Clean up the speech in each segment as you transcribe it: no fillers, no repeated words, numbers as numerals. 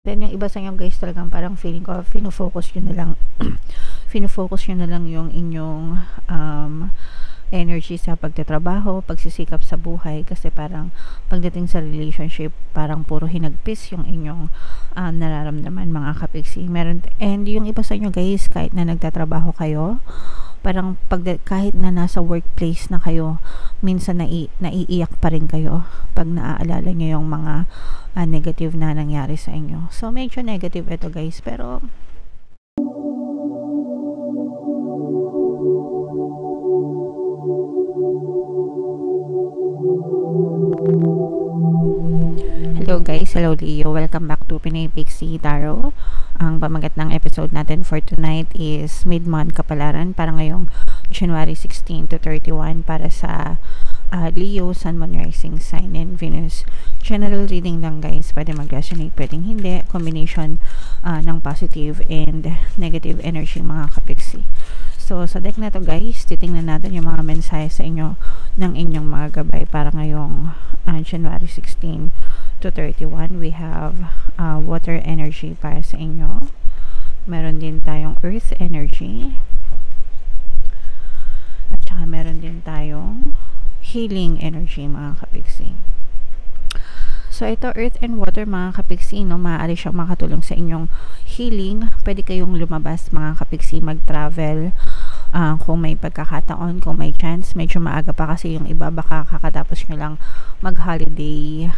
Then yung iba sa inyo guys talagang parang feeling ko fino-focus nyo na lang fino-focus nyo na lang yung inyong energy sa pagtatrabaho, pagsisikap sa buhay, kasi parang pagdating sa relationship parang puro hinagpis yung inyong nararamdaman mga kapiksi. And yung iba sa inyo guys, kahit na nagtatrabaho kayo, parang kahit na nasa workplace na kayo, minsan naiiyak pa rin kayo pag naaalala nyo yung mga negative na nangyari sa inyo. So medyo negative ito guys, pero hello guys, hello Leo, welcome back to Pinay Pixie Tarot. Ang pamagat ng episode natin for tonight is mid-month kapalaran para ngayong January 16 to 31 para sa Leo, Sun, Moon, Rising Sign, and Venus. General reading lang guys, pwede mag-resonate, pwedeng hindi, combination ng positive and negative energy mga kapiksi. So sa deck na to guys, titingnan natin yung mga mensahe sa inyo ng inyong mga gabay para ngayong January 16 to 31. We have water energy para sa inyo. Meron din tayong earth energy. At saka meron din tayong healing energy mga kapiksi. So ito earth and water mga kapiksi, no, maaari siyang makatulong sa inyong healing. Pwede kayong lumabas mga kapiksi, mag-travel kung may pagkakataon, kung may chance. Medyo maaga pa kasi yung iba baka kakatapos nyo lang mag-holiday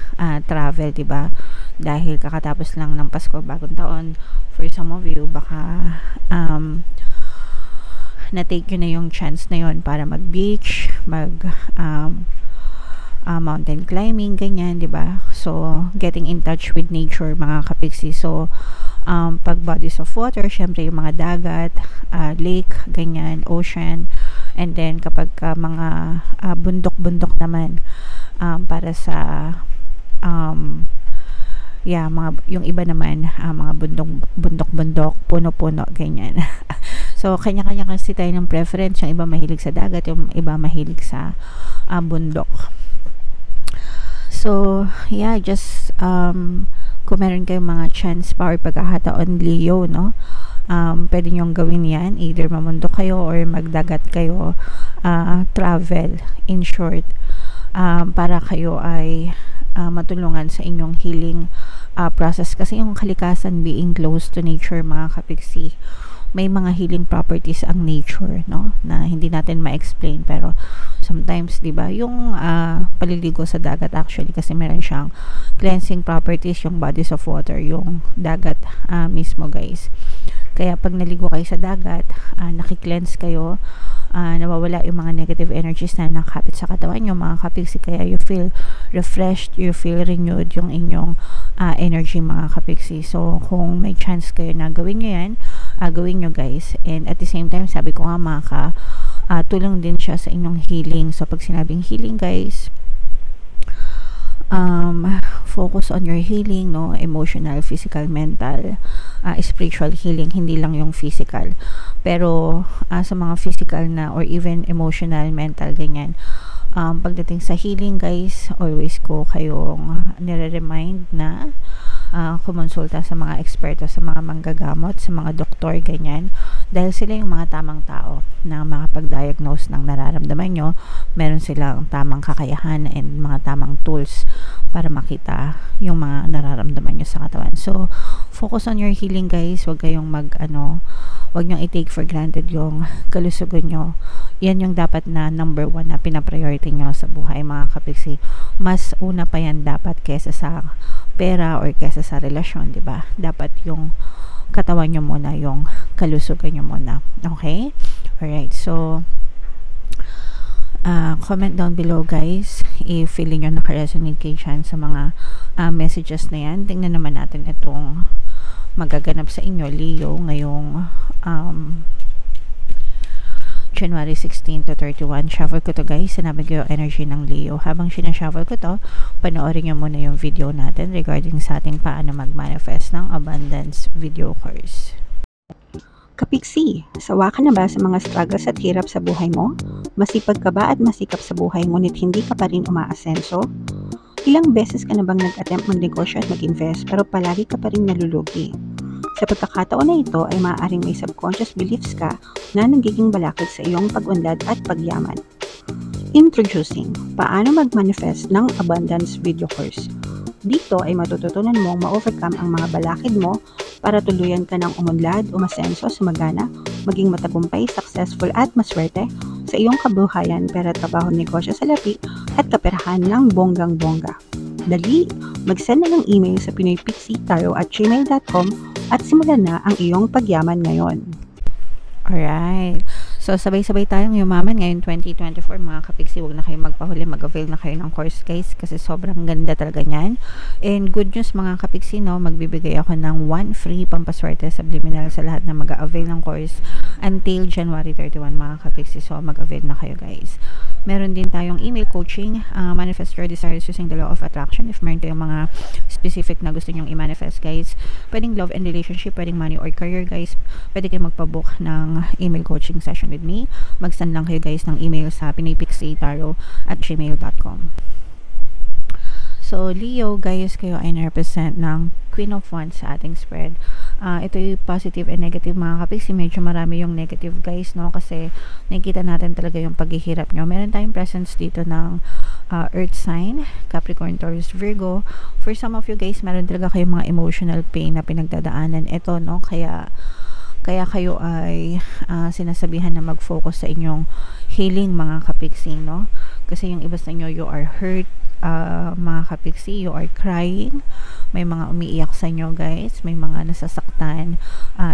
travel, diba? Dahil kakatapos lang ng Pasko, bagong taon. For some of you, baka na-take nyo na yung chance na yon para mag-beach, mountain climbing, ganyan, diba? So, getting in touch with nature, mga kapiksi. So, pag bodies of water, syempre yung mga dagat, lake, ganyan, ocean, and then kapag mga bundok-bundok naman, para sa yung iba naman, mga bundok-bundok, puno-puno, ganyan. So, kanya-kanya kasi tayo ng preference. Yung iba mahilig sa dagat, yung iba mahilig sa bundok. So, yeah, just kung meron kayong mga chance pa or pagkakataon, Leo, no? Pwede nyong gawin yan. Either mamundok kayo or magdagat kayo, travel, in short, para kayo ay matulungan sa inyong healing process. Kasi yung kalikasan, being close to nature, mga kapiksi, may mga healing properties ang nature, no, na hindi natin ma-explain, pero sometimes, di ba, yung paliligo sa dagat actually kasi meron siyang cleansing properties, yung bodies of water, yung dagat mismo guys. Kaya pag naligo kayo sa dagat, naki-cleanse kayo, nawawala yung mga negative energies na nakakapit sa katawan nyo, mga kapiksi. Kaya you feel refreshed, you feel renewed yung inyong energy, mga kapiksi. So kung may chance kayo na gawin nyo yan, gawin nyo guys. And at the same time, sabi ko nga, tulong din siya sa inyong healing. So pag sinabing healing guys, focus on your healing, no, emotional, physical, mental, spiritual healing, hindi lang yung physical. Pero sa mga physical na or even emotional, mental, ganyan, pagdating sa healing guys, always ko kayong nire-remind na kumonsulta sa mga eksperto, sa mga manggagamot, sa mga doktor, ganyan, dahil sila yung mga tamang tao na makapag-diagnose ng nararamdaman nyo. Meron silang tamang kakayahan and mga tamang tools para makita yung mga nararamdaman nyo sa katawan. So focus on your healing guys. Huwag kayong wag nyo i-take for granted yung kalusugan nyo. Yan yung dapat na number 1 na pinapriority nyo sa buhay, mga kapiksi. Mas una pa yan dapat kesa sa pera or kesa sa relasyon, di ba? Dapat yung katawan nyo muna, yung kalusugan nyo muna. Okay? Alright, so comment down below guys if feeling nyo naka-resonate kayo dyan sa mga messages na yan. Tingnan naman natin itong magaganap sa inyo, Leo, ngayong January 16 to 31. Shuffle ko to guys. Sinabi ko yung energy ng Leo. Habang sinashuffle ko to, panoorin nyo muna yung video natin regarding sa ating paano mag-manifest ng abundance video course. Kapiksi, sawa ka na ba sa mga struggles at hirap sa buhay mo? Masipag ka ba at masikap sa buhay ngunit hindi ka pa rin umaasenso? Ilang beses ka na bang nag-attempt magnegosyo at mag-invest pero palagi ka pa rin nalulugi? Sa pagkakataon na ito ay maaaring may subconscious beliefs ka na nagiging balakid sa iyong pag-unlad at pagyaman. Introducing, paano mag-manifest ng abundance video course. Dito ay matututunan mong ma-overcome ang mga balakid mo para tuluyan ka ng umunlad, umasenso, sumagana, maging matagumpay, successful at maswerte sa iyong kabuhayan, pera, trabaho, negosyo, salapi at kaperahan ng bonggang-bongga. Dali, mag-send na ng email sa pinoypixitaro@gmail.com at simulan na ang iyong pagyaman ngayon. Alright. So, sabay-sabay tayong yumaman ngayon 2024. Mga kapiksi, huwag na kayong magpahuli. Mag-avail na kayo ng course, guys, kasi sobrang ganda talaga niyan. And good news, mga kapiksi, no, magbibigay ako ng 1 free pampaswerte subliminal sa lahat na mag-avail ng course until January 31, mga kapiksi. So, mag-avail na kayo, guys. Meron din tayong email coaching, manifest your desires using the law of attraction. If meron tayong mga specific na gusto nyong i-manifest, guys, pwedeng love and relationship, pwedeng money or career, guys, pwede kayo magpabook ng email coaching session with me. Mag-send lang kayo, guys, ng email sa pinoypixitaro@gmail.com. So, Leo, guys, kayo ay na-represent ng Queen of Wands sa ating spread. Ito yung positive and negative, mga kapiksi. Medyo marami yung negative, guys, no? Kasi nakikita natin talaga yung paghihirap nyo. Meron tayong presence dito ng Earth sign, Capricorn, Taurus, Virgo. For some of you, guys, meron talaga kayong mga emotional pain na pinagdadaanan. Ito, no? Kaya kayo ay sinasabihan na mag-focus sa inyong healing, mga kapiksi, no? Kasi yung iba sa inyo, you are hurt, mga kapiksi, you are crying, may mga umiiyak sa inyo, guys, may mga nasasaktan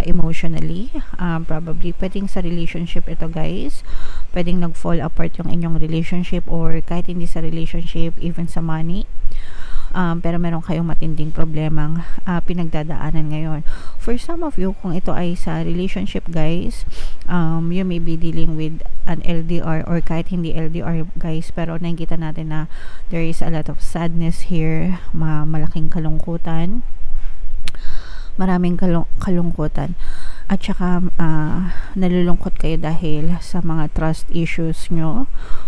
emotionally, probably pwedeng sa relationship ito, guys, pwedeng nag-fall apart yung inyong relationship, or kahit hindi sa relationship, even sa money. Pero meron kayong matinding problemang pinagdadaanan ngayon. For some of you, kung ito ay sa relationship, guys, you may be dealing with an LDR or kahit hindi LDR, guys, pero nakikita natin na there is a lot of sadness here, malaking kalungkutan, maraming kalungkutan. At saka nalulungkot kayo dahil sa mga trust issues nyo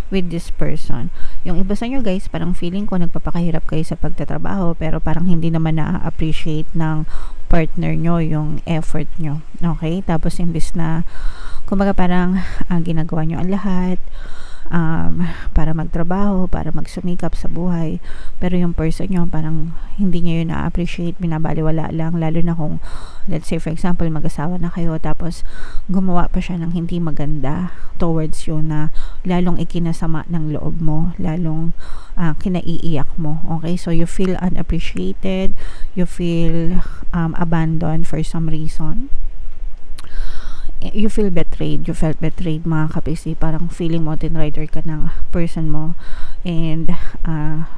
with this person. Yung iba sa nyo, guys, parang feeling ko nagpapakahirap kayo sa pagtatrabaho, pero parang hindi naman na-appreciate ng partner nyo yung effort nyo. Okay? Tapos imbis na kumbaga parang ginagawa nyo ang lahat para magtrabaho, para magsumikap sa buhay, pero yung person nyo parang hindi nyo yun na-appreciate, binabaliwala lang, lalo na kung let's say for example mag-asawa na kayo, tapos gumawa pa siya ng hindi maganda towards you na lalong ikinasama ng loob mo, lalong kinaiiyak mo. Okay, so you feel unappreciated, you feel abandoned for some reason, you feel betrayed, you felt betrayed, mga kapisi. Parang feeling mo tinrider ka ng person mo, and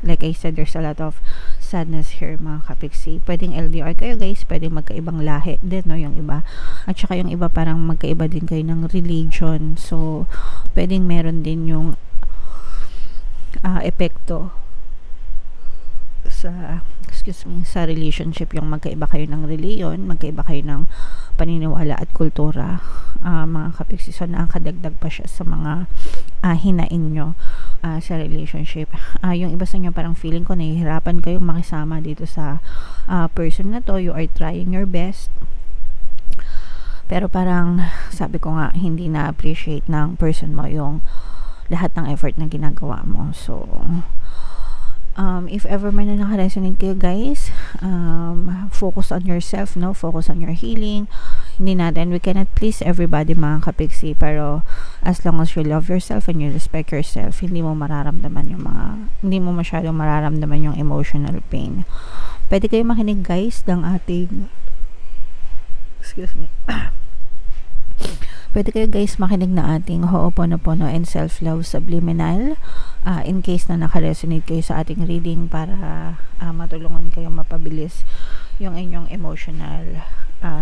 like I said, there's a lot of sadness here, mga kapiksi. Pwedeng LDR kayo, guys, pwedeng magkaibang lahi din, no, yung iba, at saka yung iba parang magkaiba din kayo ng religion, so pwedeng meron din yung epekto sa sa relationship, yung magkaiba kayo ng reliyon, magkaiba kayo ng paniniwala at kultura, mga kapiksi. So nakakadagdag pa siya sa mga hinaing nyo sa relationship. Yung iba sa inyo parang feeling ko nahihirapan kayong makisama dito sa person na to. You are trying your best, pero parang sabi ko nga, hindi na-appreciate ng person mo yung lahat ng effort na ginagawa mo. So if ever man na nakaresonate kayo, guys, focus on yourself, no? Focus on your healing. Hindi natin, we cannot please everybody, mga kapiksi, pero as long as you love yourself and you respect yourself, hindi mo masyadong mararamdaman yung emotional pain. Pwede kayo makinig, guys, ng ating pwede kayo, guys, makinig na ating Ho'oponopono and Self-Love Subliminal, in case na nakaresonate kayo sa ating reading, para matulungan kayo mapabilis yung inyong emotional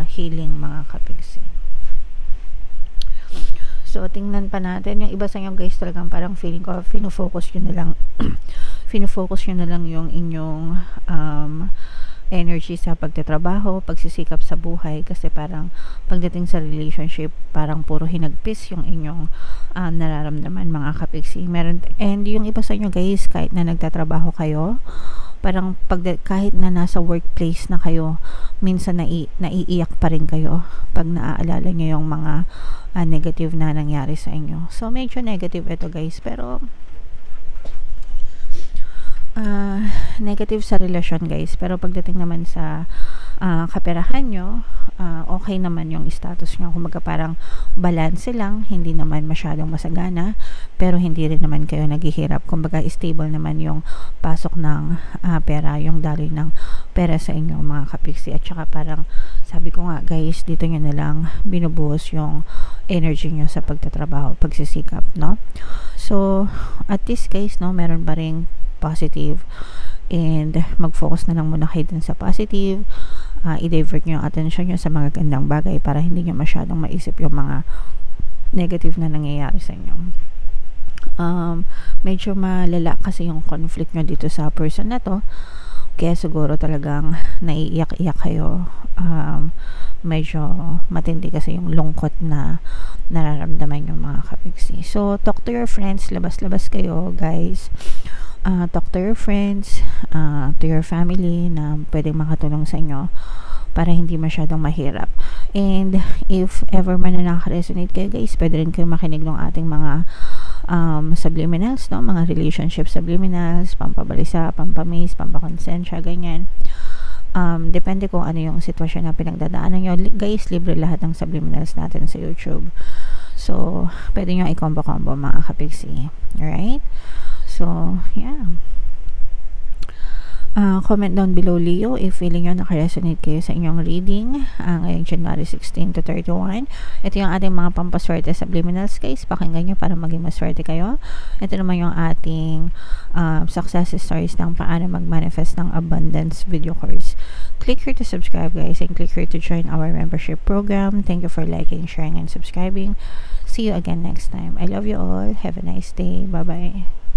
healing, mga kapiksi. So tingnan pa natin yung iba sa inyo, guys, talagang parang feeling ko fino-focus nyo na lang yung inyong energy sa pagtatrabaho, pagsisikap sa buhay, kasi parang pagdating sa relationship, parang puro hinagpis yung inyong nararamdaman, mga kapiksi. And yung iba sa inyo guys, kahit na nagtatrabaho kayo, parang kahit na nasa workplace na kayo, minsan naiiyak pa rin kayo pag naaalala nyo yung mga negative na nangyari sa inyo. So medyo negative ito guys, pero negative sa relasyon guys, pero pagdating naman sa kaperahan nyo, okay naman yung status nyo. Kumbaga parang balance lang, hindi naman masyadong masagana, pero hindi rin naman kayo naghihirap. Kumbaga stable naman yung pasok ng pera, yung daloy ng pera sa inyo mga kapiksi. At saka parang sabi ko nga guys, dito nyo na lang binubuhos yung energy nyo sa pagtatrabaho, pagsisikap, no? So at least guys, no, meron pa ring positive, and mag-focus na lang muna kayo dun sa positive. I-divert nyo yung attention nyo sa mga gandang bagay para hindi nyo masyadong maisip yung mga negative na nangyayari sa inyo. Medyo malala kasi yung conflict nyo dito sa person na to, kaya siguro talagang naiiyak-iyak kayo. Medyo matindi kasi yung lungkot na nararamdaman yung mga kapiksi. So talk to your friends, labas-labas kayo guys. Talk to your friends, to your family na pwedeng makatulong sa inyo para hindi masyadong mahirap. And if ever man na nakaka-resonate kayo guys, pwede rin kayo makinig ng ating mga subliminals, no? Mga relationship subliminals, pampabalisa, pampamaze, pampakonsensya, ganyan. Depende kung ano yung sitwasyon na pinagdadaanan nyo. Guys, libre lahat ng subliminals natin sa YouTube. So, pwede nyo i-combo-combo mga kapiksi. Alright? So, yeah. Comment down below Leo if feeling nyo nakaresonate kayo sa inyong reading ngayong January 16 to 31. Ito yung ating mga pampaswerte subliminals guys. Pakinggan nyo para maging maswerte kayo. Ito naman yung ating success stories ng paano mag-manifest ng abundance video course. Click here to subscribe guys, and click here to join our membership program. Thank you for liking, sharing, and subscribing. See you again next time. I love you all. Have a nice day. Bye-bye.